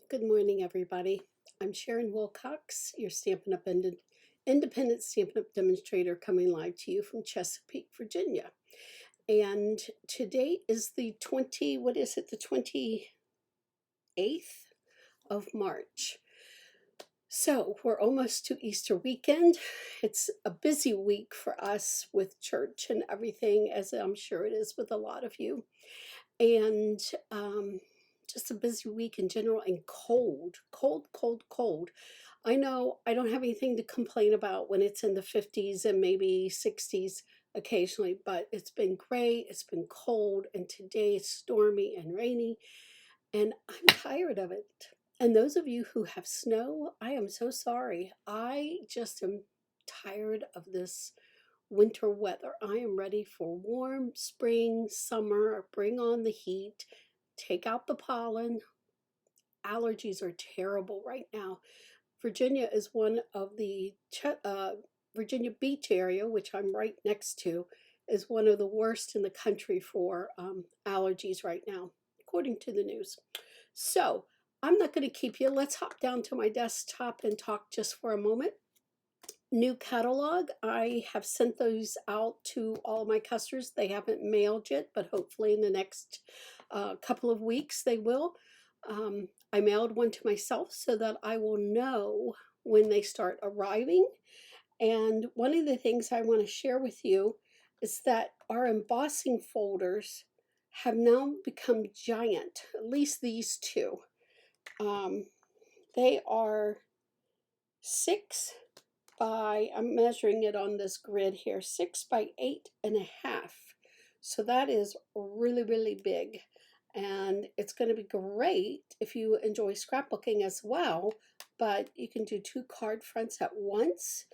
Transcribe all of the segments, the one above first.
Good morning, everybody. I'm Sharon Wilcox, your Stampin' Up! Independent Stampin' Up! Demonstrator coming live to you from Chesapeake, Virginia. And today is the 28th of March. So we're almost to Easter weekend. It's a busy week for us with church and everything, as I'm sure it is with a lot of you. And just a busy week in general, and cold, cold, cold, cold. I know I don't have anything to complain about when it's in the 50s and maybe 60s occasionally, but it's been gray, it's been cold, and today it's stormy and rainy, and I'm tired of it. And those of you who have snow, I am so sorry. I just am tired of this winter weather. I am ready for warm spring, summer, bring on the heat, take out the pollen. Allergies are terrible right now. Virginia is one of the, Virginia Beach area, which I'm right next to, is one of the worst in the country for allergies right now, according to the news. So I'm not going to keep you. Let's hop down to my desktop and talk just for a moment. New catalog. I have sent those out to all my customers. They haven't mailed yet, but hopefully in the next couple of weeks they will. I mailed one to myself so that I will know when they start arriving. And one of the things I want to share with you is that our embossing folders have now become giant, at least these two. They are I'm measuring it on this grid here, 6 by 8.5. So that is really, really big. And it's going to be great if you enjoy scrapbooking as well, but you can do 2 card fronts at once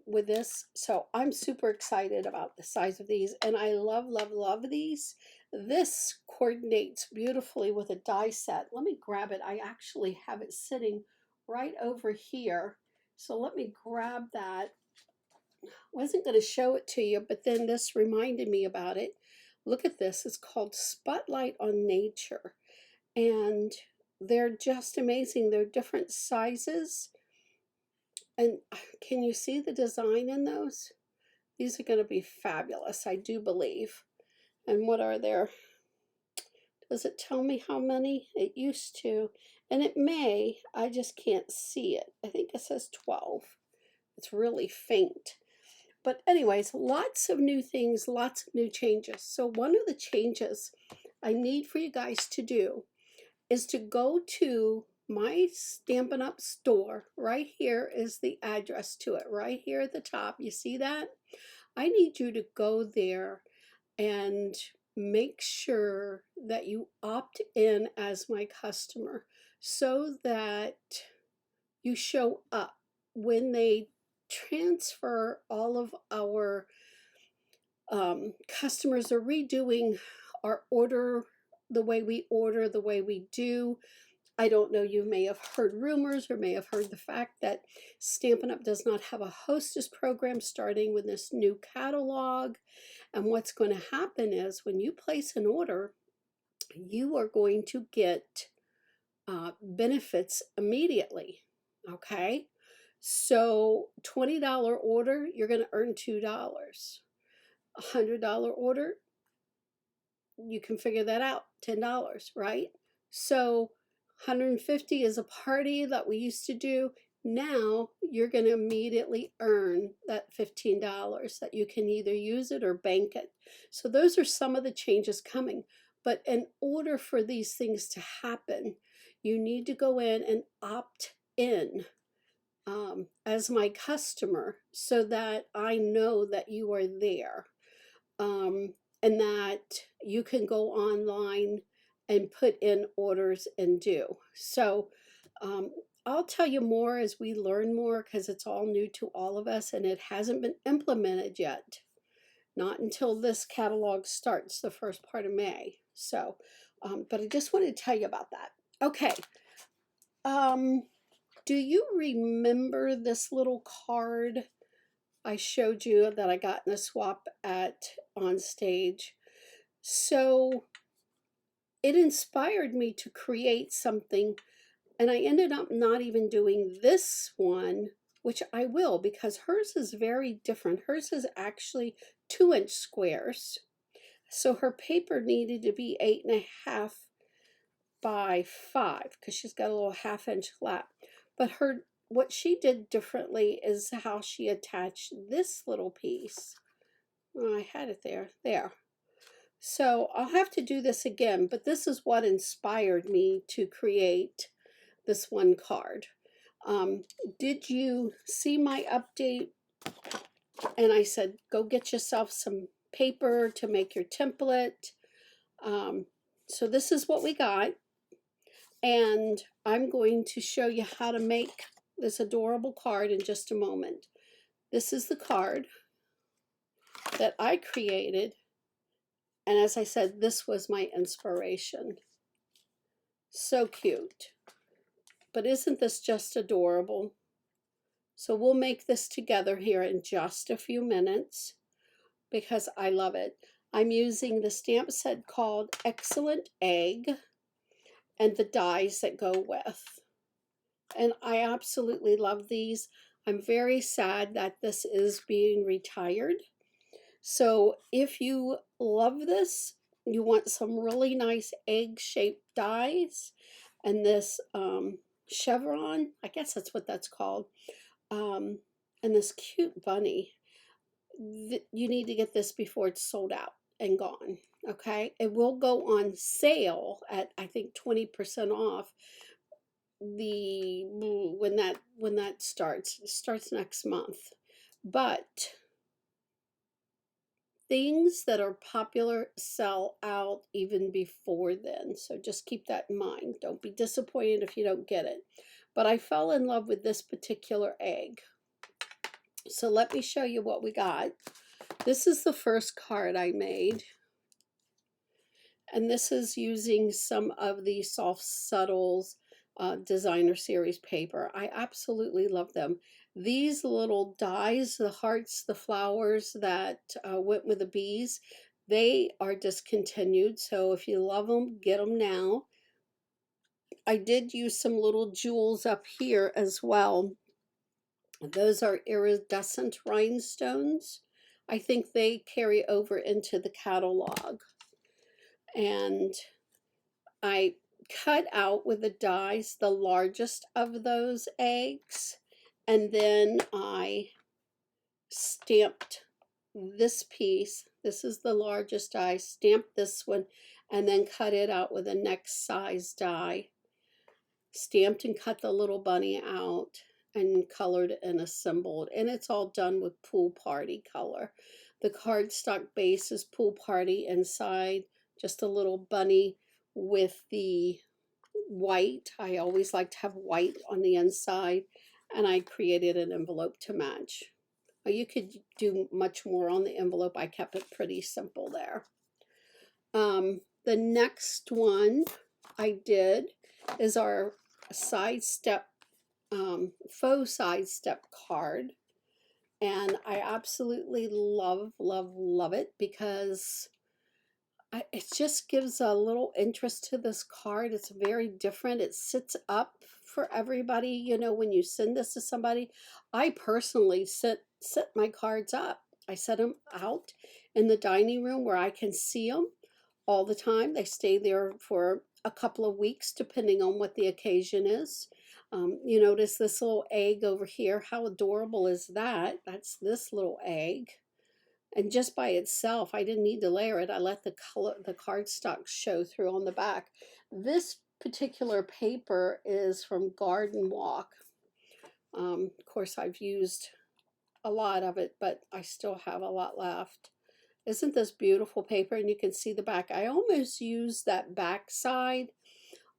with this. So I'm super excited about the size of these, and I love, love, love these. This coordinates beautifully with a die set. Let me grab it. I actually have it sitting right over here. So let me grab that. Wasn't going to show it to you, but then this reminded me about it. Look at this. It's called Spotlight on Nature. And they're just amazing. They're different sizes. And can you see the design in those? These are going to be fabulous, I do believe. And what are there? Does it tell me how many? It used to. And it may. I just can't see it. I think it says 12. It's really faint. But anyways, lots of new things, lots of new changes. So one of the changes I need for you guys to do is to go to my Stampin' Up! Store. Right here is the address to it, right here at the top. You see that? I need you to go there and make sure that you opt in as my customer so that you show up when they transfer all of our customers are redoing our order, the way we order, the way we do. I don't know, you may have heard rumors or may have heard the fact that Stampin' Up! Does not have a hostess program starting with this new catalog. And what's going to happen is when you place an order, you are going to get benefits immediately. Okay? So $20 order, you're going to earn $2. $100 order, you can figure that out, $10, right? So 150 is a party that we used to do. Now you're going to immediately earn that $15 that you can either use it or bank it. So those are some of the changes coming. But in order for these things to happen, you need to go in and opt in as my customer so that I know that you are there. And that you can go online and put in orders and do. So I'll tell you more as we learn more because it's all new to all of us and it hasn't been implemented yet. Not until this catalog starts the first part of May. So, but I just wanted to tell you about that. Okay. Do you remember this little card I showed you that I got in a swap at on stage? So it inspired me to create something And I ended up not even doing this one, which I will, because hers is very different. Hers is actually 2-inch squares. So her paper needed to be 8.5 by 5 because she's got a little 1/2 inch flap. But what she did differently is how she attached this little piece. Oh, I had it there. So I'll have to do this again, but this is what inspired me to create this one card. Did you see my update? And I said, go get yourself some paper to make your template. So this is what we got. And I'm going to show you how to make this adorable card in just a moment. This is the card that I created. And as I said, this was my inspiration. So cute. But isn't this just adorable? So we'll make this together here in just a few minutes because I love it. I'm using the stamp set called Excellent Egg and the dies that go with. And I absolutely love these. I'm very sad that this is being retired. So if you love this, you want some really nice egg-shaped dies, and this chevron, I guess that's what that's called, and this cute bunny, you need to get this before it's sold out and gone. Okay, it will go on sale at I think 20% off when that starts. It starts next month. But things that are popular sell out even before then. So just keep that in mind. Don't be disappointed if you don't get it. But I fell in love with this particular egg. So let me show you what we got. This is the first card I made. And this is using some of the Soft Subtles designer series paper. I absolutely love them. These little dies, the hearts, the flowers that went with the bees, they are discontinued. So if you love them, get them now. I did use some little jewels up here as well. Those are iridescent rhinestones. I think they carry over into the catalog. And I cut out with the dies the largest of those eggs, and then I stamped this piece. This is the largest die. Stamped this one and then cut it out with the next size die. Stamped and cut the little bunny out and colored and assembled, and it's all done with Pool Party color. The cardstock base is Pool Party inside, just a little bunny with the white. I always like to have white on the inside, and I created an envelope to match. You could do much more on the envelope. I kept it pretty simple there. The next one I did is our side step, faux side step card. And I absolutely love, love, love it because it just gives a little interest to this card. It's very different. It sits up for everybody. You know, when you send this to somebody, I personally set my cards up. I set them out in the dining room where I can see them all the time. They stay there for a couple of weeks, depending on what the occasion is. You notice this little egg over here. How adorable is that? That's this little egg. And just by itself, I didn't need to layer it. I let the cardstock show through on the back. This particular paper is from Garden Walk. Of course, I've used a lot of it, but I still have a lot left. Isn't this beautiful paper? And you can see the back. I almost used that back side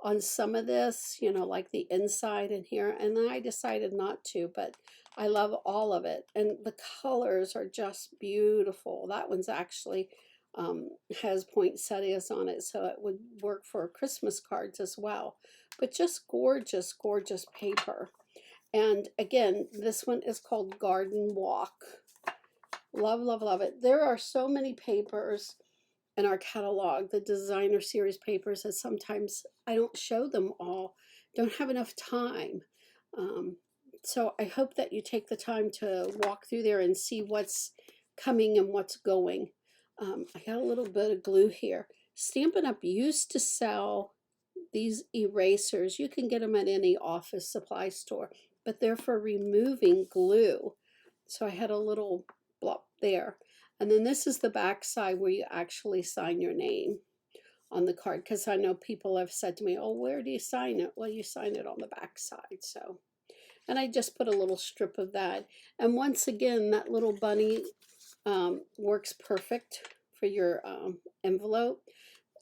on some of this, you know, like the inside in here, and then I decided not to, but I love all of it, and the colors are just beautiful. That one's actually has poinsettias on it, so it would work for Christmas cards as well. But just gorgeous, gorgeous paper. And again, this one is called Garden Walk. Love, love, love it. There are so many papers in our catalog, the designer series papers, that sometimes I don't show them all, don't have enough time. So I hope that you take the time to walk through there and see what's coming and what's going. I got a little bit of glue here. Stampin' Up! Used to sell these erasers. You can get them at any office supply store, but they're for removing glue. So I had a little blob there. And then this is the back side where you actually sign your name on the card, because I know people have said to me, oh, where do you sign it? Well, you sign it on the back side. So, and I just put a little strip of that. And once again, that little bunny works perfect for your envelope.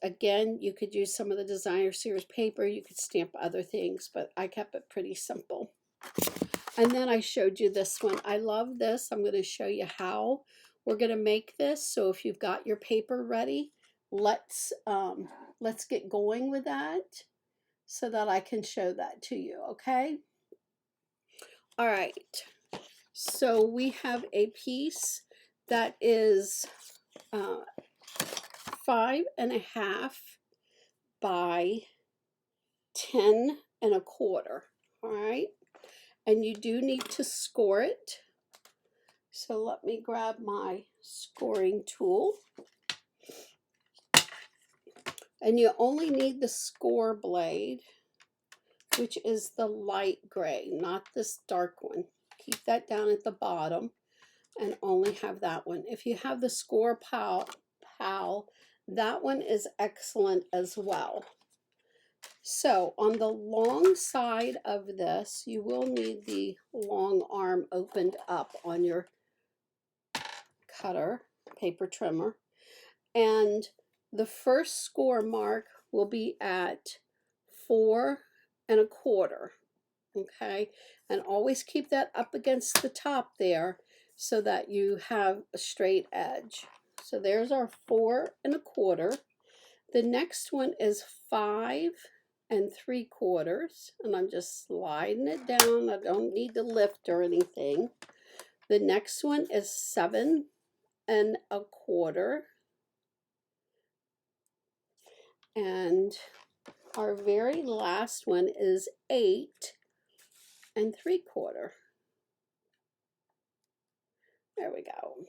Again, you could use some of the designer series paper. You could stamp other things, but I kept it pretty simple. And then I showed you this one. I love this. I'm going to show you how we're going to make this. So if you've got your paper ready, let's get going with that so that I can show that to you, okay? All right. So we have a piece that is 5.5 by 10 1/4. All right. And you do need to score it. So let me grab my scoring tool. And you only need the score blade, which is the light gray, not this dark one. Keep that down at the bottom and only have that one. If you have the score pal, that one is excellent as well. So on the long side of this, you will need the long arm opened up on your cutter, paper trimmer. And the first score mark will be at 4.25. Okay, and always keep that up against the top there so that you have a straight edge. So there's our 4.25. The next one is 5.75, and I'm just sliding it down. I don't need to lift or anything. The next one is 7.25. And our very last one is 8.75. There we go.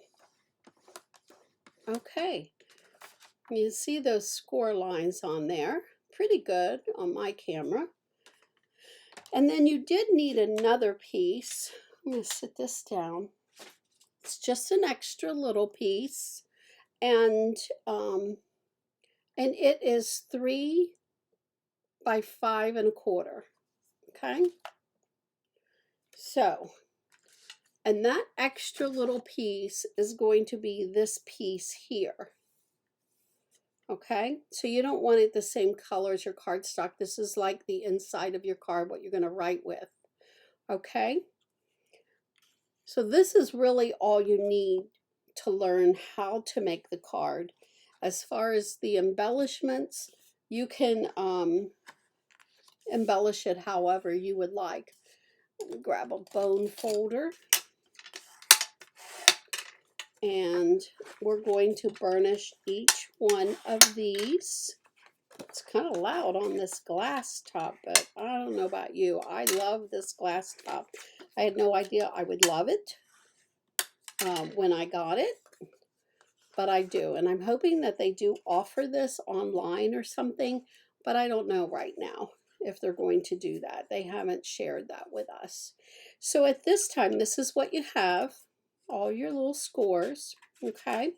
Okay. You see those score lines on there. Pretty good on my camera. And then you did need another piece. I'm going to sit this down. It's just an extra little piece. And it is 3 by 5.25. Okay. So, and that extra little piece is going to be this piece here. Okay, so you don't want it the same color as your cardstock. This is like the inside of your card, what you're going to write with. Okay, so this is really all you need to learn how to make the card. As far as the embellishments, you can embellish it however you would like. Let me grab a bone folder. And we're going to burnish each one of these. It's kind of loud on this glass top, but I don't know about you. I love this glass top. I had no idea I would love it when I got it, but I do. And I'm hoping that they do offer this online or something, but I don't know right now if they're going to do that. They haven't shared that with us. So at this time, this is what you have. All your little scores, okay?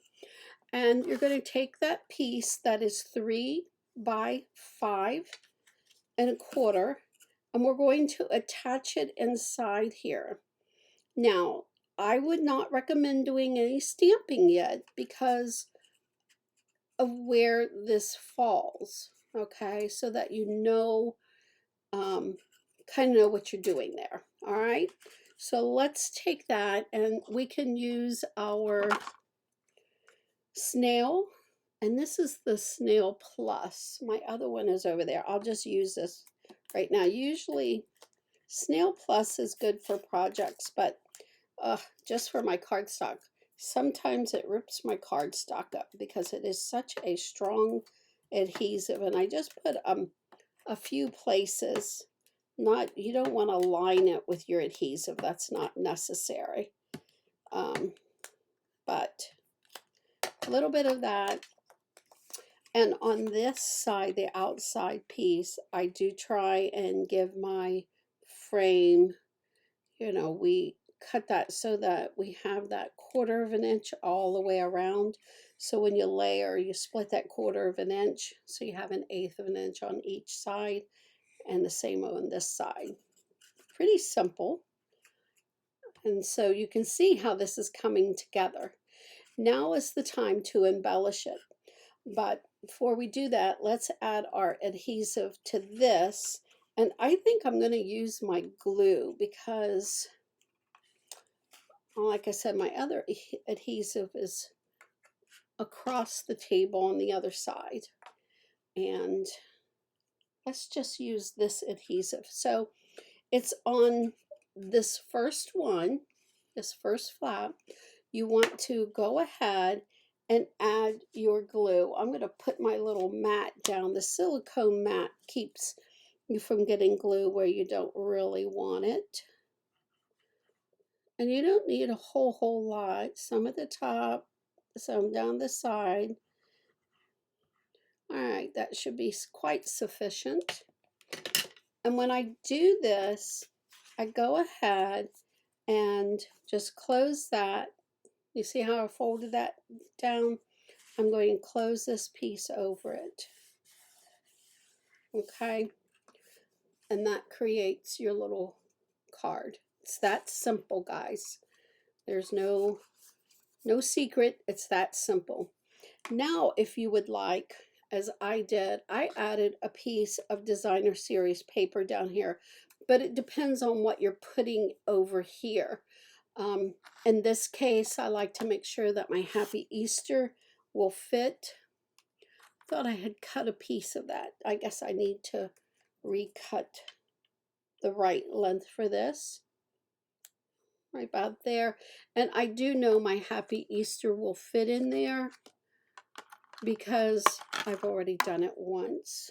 And you're going to take that piece that is 3 by 5.25, and we're going to attach it inside here. Now, I would not recommend doing any stamping yet because of where this falls, okay? So that you know, kind of know what you're doing there, all right? So let's take that, and we can use our snail, and this is the Snail Plus. My other one is over there. I'll just use this right now. Usually Snail Plus is good for projects, but just for my cardstock, sometimes it rips my cardstock up because it is such a strong adhesive. And I just put a few places. Not, you don't want to line it with your adhesive. That's not necessary. But a little bit of that. And on this side, the outside piece, I do try and give my frame, we cut that so that we have that 1/4 of an inch all the way around. So when you layer, you split that 1/4 of an inch, so you have 1/8 of an inch on each side, and the same on this side. Pretty simple. And so you can see how this is coming together. Now is the time to embellish it. But before we do that, let's add our adhesive to this. And I think I'm going to use my glue because, like I said, my other adhesive is across the table on the other side. And let's just use this adhesive. So it's on this first one, this first flap. You want to go ahead and add your glue. I'm going to put my little mat down. The silicone mat keeps you from getting glue where you don't really want it. And you don't need a whole lot. Some at the top, some down the side. All right, that should be quite sufficient. And when I do this, I go ahead and just close that. You see how I folded that down? I'm going to close this piece over it. Okay, and that creates your little card. It's that simple, guys. There's no secret. It's that simple. Now, if you would like, as I did, I added a piece of designer series paper down here, but it depends on what you're putting over here. In this case, I like to make sure that my Happy Easter will fit. Thought I had cut a piece of that. I guess I need to recut the right length for this. Right about there. And I do know my Happy Easter will fit in there because I've already done it once.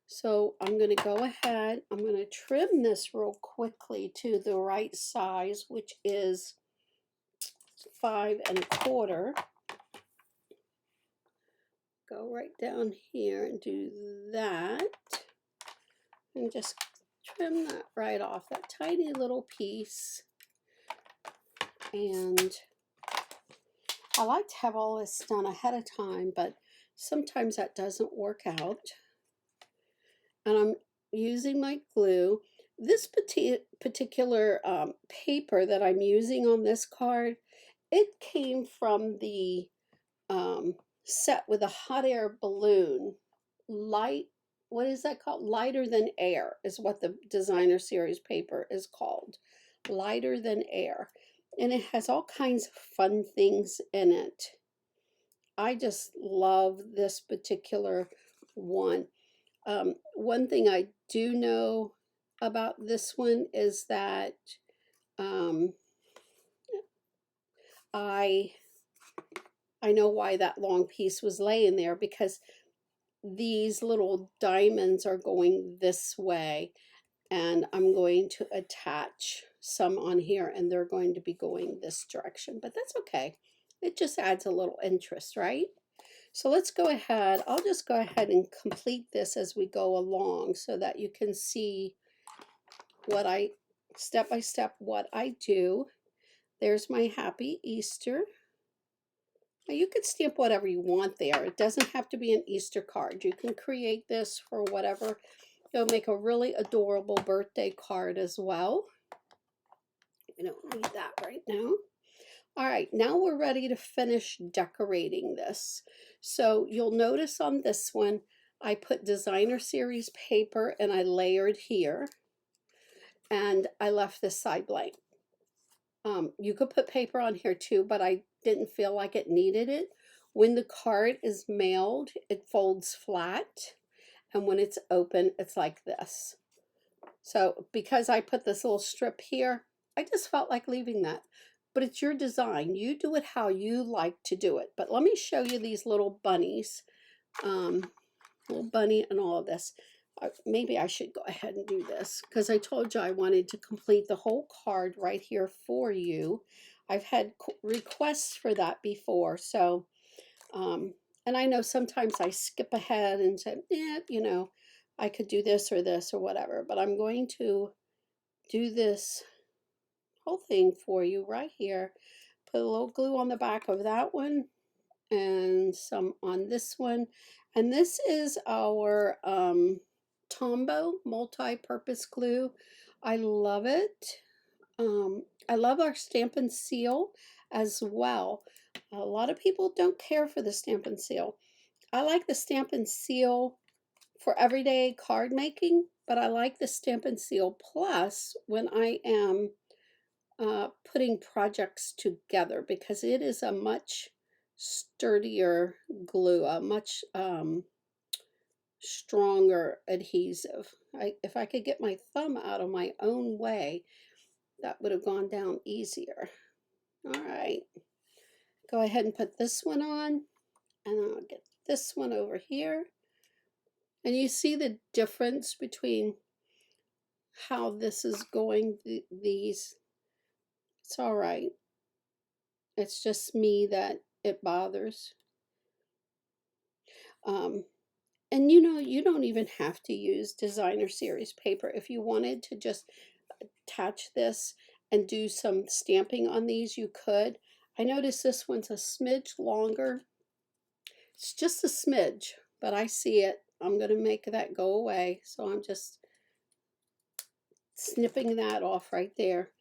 So I'm going to go ahead, I'm going to trim this real quickly to the right size, which is 5 1/4. Go right down here and do that. And just trim that right off, that tiny little piece. And I like to have all this done ahead of time, but sometimes that doesn't work out. And I'm using my glue. This particular paper that I'm using on this card, it came from the set with a hot air balloon. What is that called? Lighter Than Air is what the designer series paper is called. Lighter Than Air. And it has all kinds of fun things in it. I just love this particular one. One thing I do know about this one is that I know why that long piece was laying there, because these little diamonds are going this way, and I'm going to attach some on here, and they're going to be going this direction, but that's okay. It just adds a little interest, right? So let's go ahead. I'll just go ahead and complete this as we go along so that you can see what step by step, what I do. There's my Happy Easter. Now you can stamp whatever you want there. It doesn't have to be an Easter card. You can create this for whatever. It'll make a really adorable birthday card as well. We don't need that right now. All right, now we're ready to finish decorating this. So you'll notice on this one, I put designer series paper and I layered here, and I left this side blank. You could put paper on here too, but I didn't feel like it needed it. When the card is mailed, it folds flat, and when it's open, it's like this. So because I put this little strip here, I just felt like leaving that. but it's your design. You do it how you like to do it. But let me show you these little bunnies. Little bunny and all of this. Maybe I should go ahead and do this because I told you I wanted to complete the whole card right here for you. I've had requests for that before, so and I know sometimes I skip ahead and say, yeah, you know, I could do this or whatever, but I'm going to do this whole thing for you right here. Put a little glue on the back of that one and some on this one. And this is our Tombow multi-purpose glue. I love it. I love our Stampin' Seal as well. A lot of people don't care for the Stampin' Seal. I like the Stampin' Seal for everyday card making, but I like the Stampin' Seal Plus when I am putting projects together because it is a much sturdier glue, a much stronger adhesive. If I could get my thumb out of my own way, that would have gone down easier. All right, go ahead and put this one on, and I'll get this one over here. And you see the difference between how this is going, these. It's all right. It's just me that it bothers. And you know, you don't even have to use designer series paper. If you wanted to just attach this and do some stamping on these, you could. I notice this one's a smidge longer. It's just a smidge, but I see it. I'm going to make that go away. So I'm just snipping that off right there.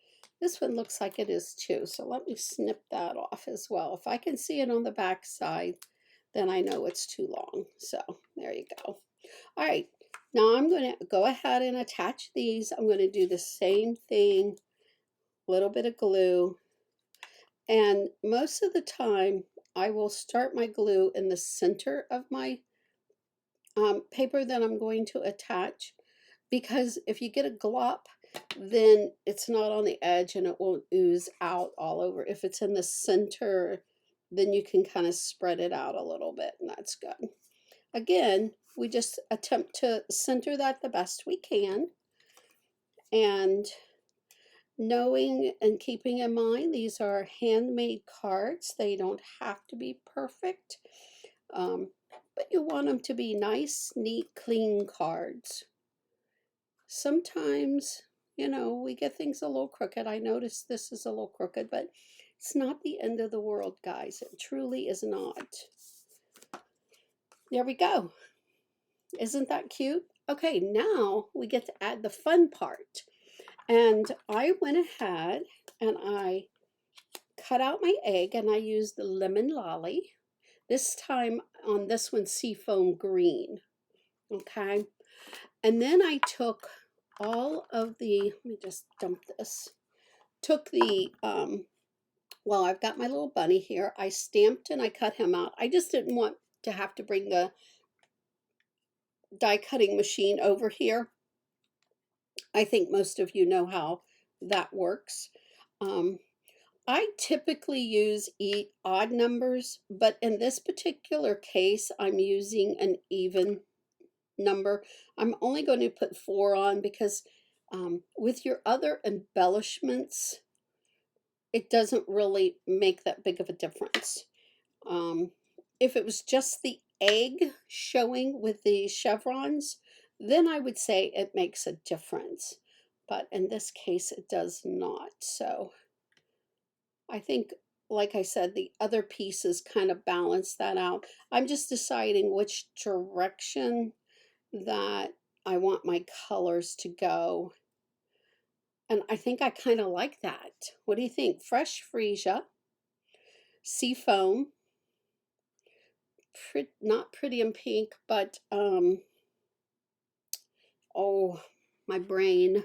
This one looks like it is too. So let me snip that off as well. If I can see it on the back side, then I know it's too long. So there you go. All right, now I'm going to go ahead and attach these. I'm going to do the same thing, a little bit of glue. And most of the time, I will start my glue in the center of my paper that I'm going to attach, because if you get a glop, then it's not on the edge and it won't ooze out all over. If it's in the center, then you can kind of spread it out a little bit, and that's good. Again, we just attempt to center that the best we can, and knowing and keeping in mind these are handmade cards. They don't have to be perfect, but you want them to be nice, neat, clean cards. Sometimes, you know, we get things a little crooked. I noticed this is a little crooked, but it's not the end of the world, guys. It truly is not. There we go. Isn't that cute? Okay, now we get to add the fun part. And I went ahead and I cut out my egg, and I used the Lemon Lolly. This time on this one, Seafoam Green. Okay. And then I took all of the, let me just dump this. Took the, well, I've got my little bunny here. I stamped and I cut him out. I just didn't want to have to bring the die cutting machine over here. I think most of you know how that works. I typically use odd numbers, but in this particular case, I'm using an even number. I'm only going to put 4 on because with your other embellishments, it doesn't really make that big of a difference. If it was just the egg showing with the chevrons, then I would say it makes a difference. But in this case, it does not. So I think, like I said, the other pieces kind of balance that out. I'm just deciding which direction that I want my colors to go. And I think I kind of like that. What do you think? Fresh Freesia, Seafoam, not Pretty in Pink, but, oh, my brain.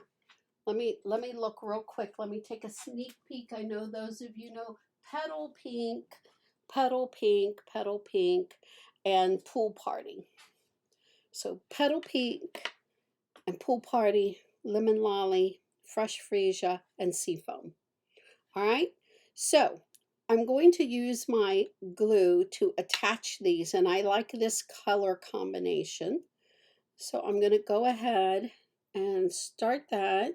Let me look real quick. Let me take a sneak peek. I know those of you know Petal Pink, Petal Pink, Petal Pink, and Pool Party. So Petal Pink and Pool Party, Lemon Lolly, Fresh Freesia, and Seafoam. All right. So I'm going to use my glue to attach these, and I like this color combination. So I'm going to go ahead and start that.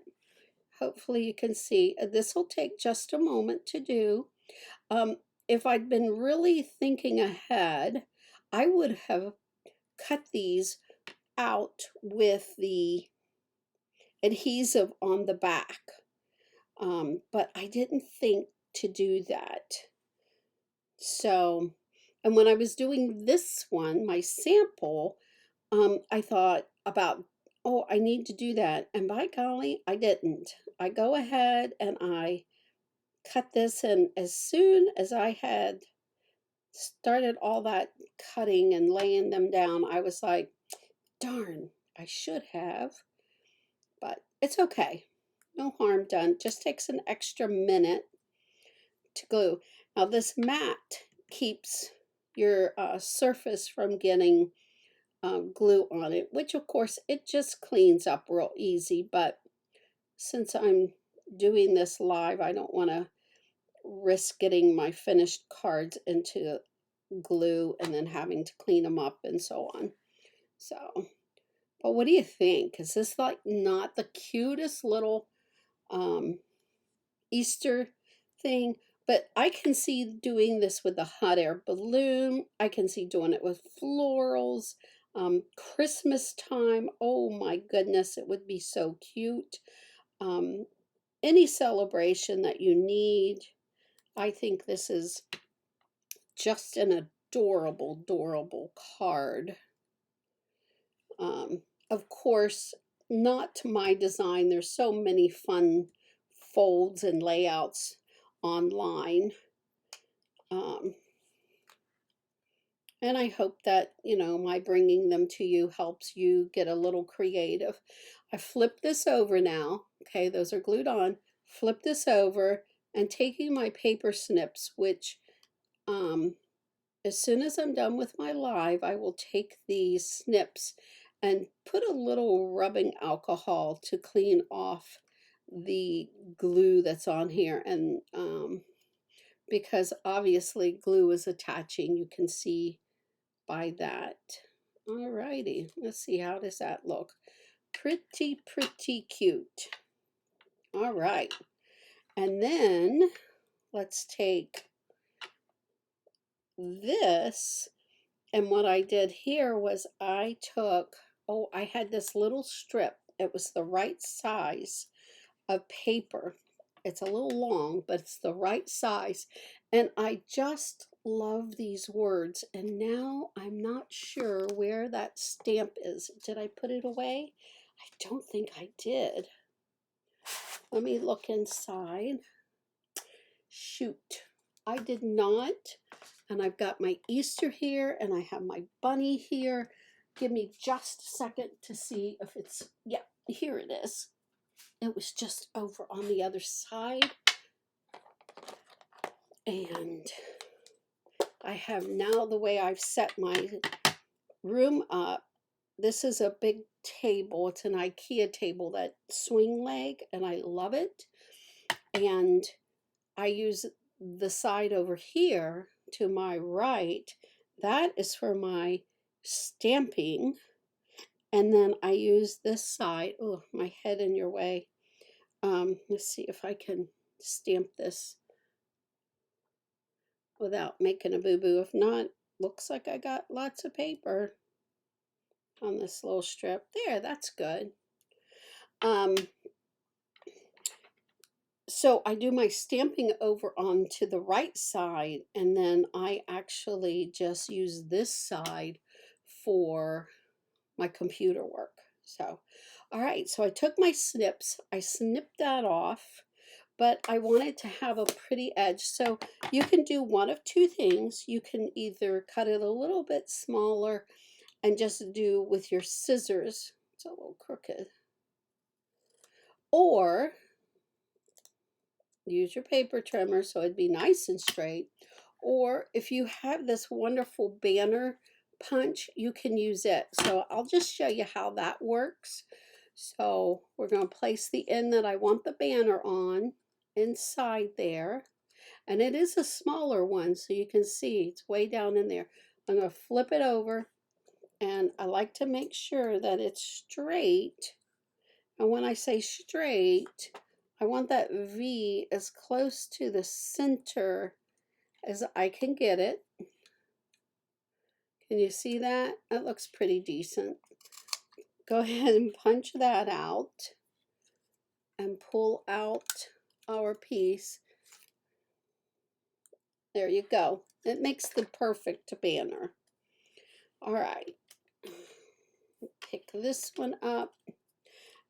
Hopefully you can see. This will take just a moment to do. Um, if I'd been really thinking ahead, I would have cut these out with the adhesive on the back. But I didn't think to do that. So, and when I was doing this one, my sample, I thought about, oh, I need to do that. And by golly, I didn't. I go ahead and I cut this, and as soon as I had started all that cutting and laying them down, I was like, darn, I should have, but it's okay. No harm done. Just takes an extra minute to glue. Now this mat keeps your surface from getting glue on it, which of course it just cleans up real easy, but since I'm doing this live, I don't want to risk getting my finished cards into glue and then having to clean them up and so on. So, but what do you think? Is this like not the cutest little Easter thing? But I can see doing this with the hot air balloon. I can see doing it with florals. Christmas time. Oh my goodness, it would be so cute. Um, any celebration that you need. I think this is just an adorable, adorable card. Of course, not to my design. There's so many fun folds and layouts online. Um, and I hope that, my bringing them to you helps you get a little creative. I flip this over now. Okay, those are glued on. Flip this over and taking my paper snips, which as soon as I'm done with my live, I will take these snips and put a little rubbing alcohol to clean off the glue that's on here. And because obviously glue is attaching, you can see by that. Alrighty, let's see, how does that look? Pretty, pretty cute. All right, and then let's take this. And what I did here was I took, oh, I had this little strip. It was the right size of paper. It's a little long, but it's the right size. And I just love these words. And now I'm not sure where that stamp is. Did I put it away? I don't think I did. Let me look inside. Shoot, I did not. And I've got my Easter here, and I have my bunny here. Give me just a second to see if it's, yeah, here it is. It was just over on the other side. And I have now, the way I've set my room up, this is a big table. It's an IKEA table, that swing leg, and I love it. And I use the side over here to my right. That is for my stamping. And then I use this side. Oh, my head in your way. Let's see if I can stamp this without making a boo-boo. If not, looks like I got lots of paper on this little strip. There, that's good. So I do my stamping over onto the right side, and then I actually just use this side for my computer work. So, all right, so I took my snips, I snipped that off, but I wanted to have a pretty edge. So you can do one of two things. You can either cut it a little bit smaller and just do with your scissors. It's a little crooked. Or use your paper trimmer so it'd be nice and straight. Or if you have this wonderful banner punch, you can use it. So I'll just show you how that works. So we're going to place the end that I want the banner on inside there. And it is a smaller one, so you can see it's way down in there. I'm going to flip it over, and I like to make sure that it's straight. And when I say straight, I want that V as close to the center as I can get it. Can you see that? That looks pretty decent. Go ahead and punch that out and pull out our piece. There you go. It makes the perfect banner. All right. Pick this one up,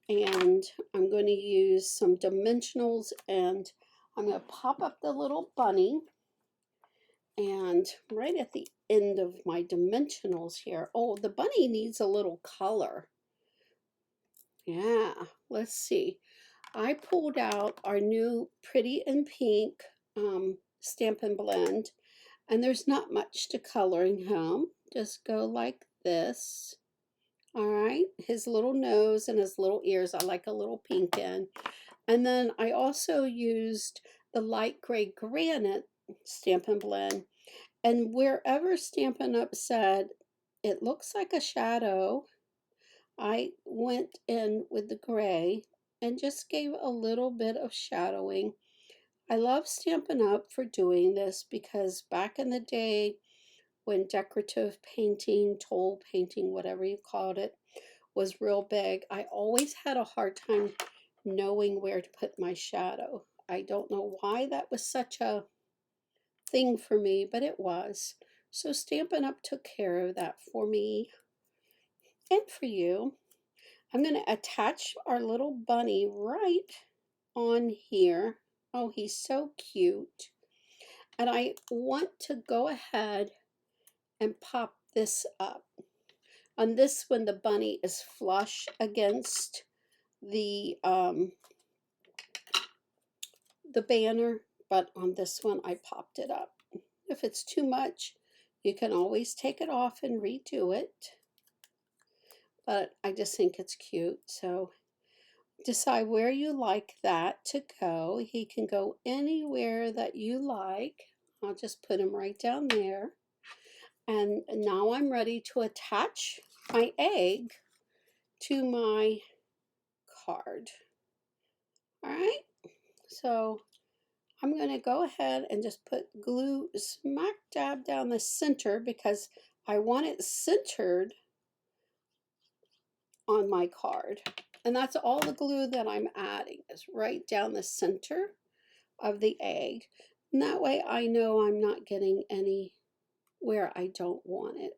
and I'm going to use some dimensionals, and I'm going to pop up the little bunny. And right at the end of my dimensionals here, oh, the bunny needs a little color. Yeah, let's see. I pulled out our new Pretty in Pink Stampin' Blend, and there's not much to coloring him. Just go like this. All right, his little nose and his little ears, I like a little pink in. And then I also used the light gray granite Stampin' Blend. And wherever Stampin' Up said, it looks like a shadow, I went in with the gray and just gave a little bit of shadowing. I love Stampin' Up for doing this because back in the day when decorative painting, toll painting, whatever you called it, was real big, I always had a hard time knowing where to put my shadow. I don't know why that was such a thing for me, but it was. So Stampin' Up took care of that for me and for you. I'm going to attach our little bunny right on here. Oh, he's so cute. And I want to go ahead and pop this up. On this one, the bunny is flush against the banner, but on this one, I popped it up. If it's too much, you can always take it off and redo it. But I just think it's cute. So decide where you like that to go. He can go anywhere that you like. I'll just put him right down there. And now I'm ready to attach my egg to my card. All right, so I'm going to go ahead and just put glue smack dab down the center because I want it centered on my card. And that's all the glue that I'm adding is right down the center of the egg. And that way I know I'm not getting any where I don't want it.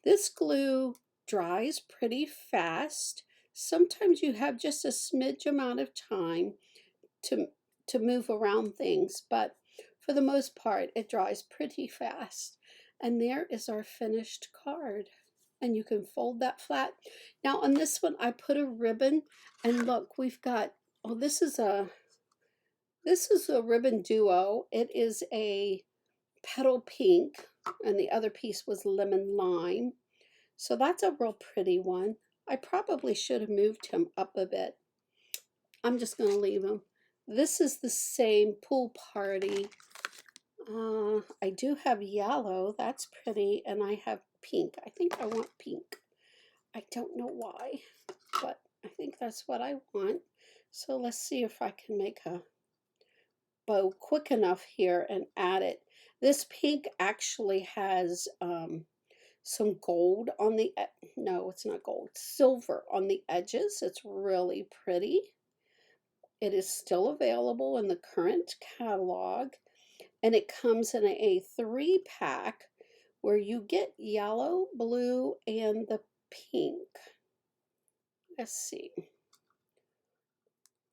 This glue dries pretty fast. Sometimes you have just a smidge amount of time to move around things, but for the most part, it dries pretty fast. And there is our finished card. And you can fold that flat. Now on this one, I put a ribbon, and look, we've got, oh, this is a ribbon duo. It is a petal pink, and the other piece was lemon lime. So that's a real pretty one. I probably should have moved him up a bit. I'm just going to leave him. This is the same pool party. I do have yellow. That's pretty. And I have pink. I think I want pink. I don't know why, but I think that's what I want. So let's see if I can make a bow quick enough here and add it. This pink actually has some gold on the, no, it's not gold, silver on the edges. It's really pretty. It is still available in the current catalog, and it comes in a 3-pack where you get yellow, blue, and the pink. Let's see.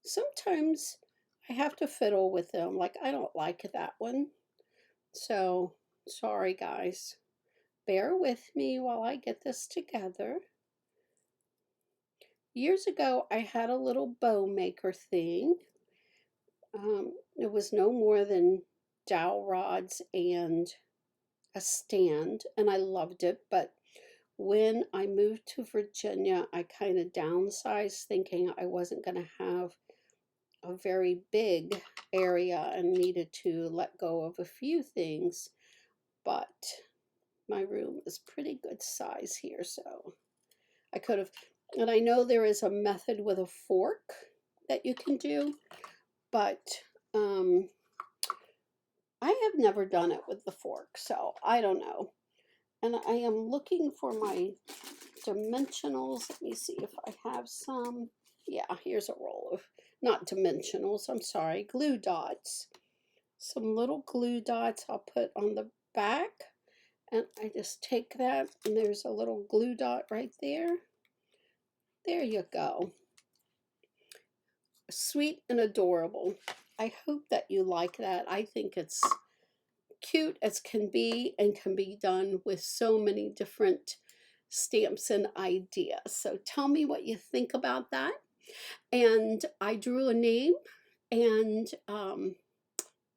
Sometimes I have to fiddle with them. Like, I don't like that one. So, sorry guys. Bear with me while I get this together. Years ago, I had a little bow maker thing. It was no more than dowel rods and a stand, and I loved it. But when I moved to Virginia, I kind of downsized, thinking I wasn't going to have a very big area and needed to let go of a few things, but my room is pretty good size here, so I could have, and I know there is a method with a fork that you can do, but um, I have never done it with the fork, so I don't know. And I am looking for my dimensionals. Let me see if I have some. Yeah, here's a roll of, not dimensionals, I'm sorry, glue dots. Some little glue dots I'll put on the back. And I just take that, and there's a little glue dot right there. There you go. Sweet and adorable. I hope that you like that. I think it's cute as can be and can be done with so many different stamps and ideas. So tell me what you think about that. And I drew a name, and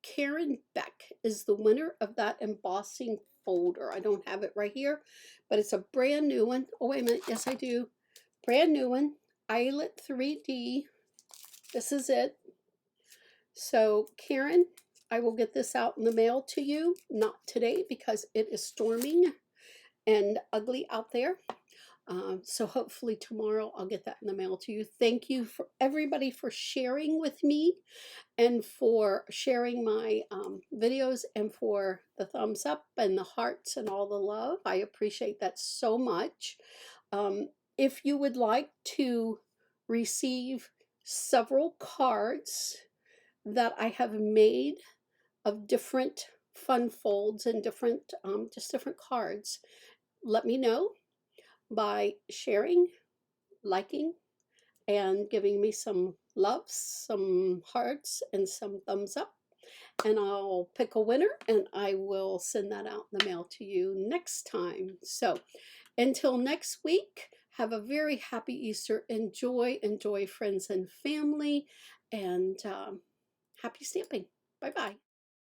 Karen Beck is the winner of that embossing folder. I don't have it right here, but it's a brand new one. Oh, wait a minute. Yes, I do. Brand new one. Eyelet 3D. This is it. So, Karen, I will get this out in the mail to you. Not today because it is storming and ugly out there. So hopefully tomorrow I'll get that in the mail to you. Thank you for everybody for sharing with me and for sharing my videos and for the thumbs up and the hearts and all the love. I appreciate that so much. If you would like to receive several cards that I have made of different fun folds and different, just different cards, let me know by sharing, liking, and giving me some loves, some hearts, and some thumbs up. And I'll pick a winner and I will send that out in the mail to you next time. So until next week, have a very happy Easter. Enjoy, enjoy friends and family, and happy stamping. Bye bye.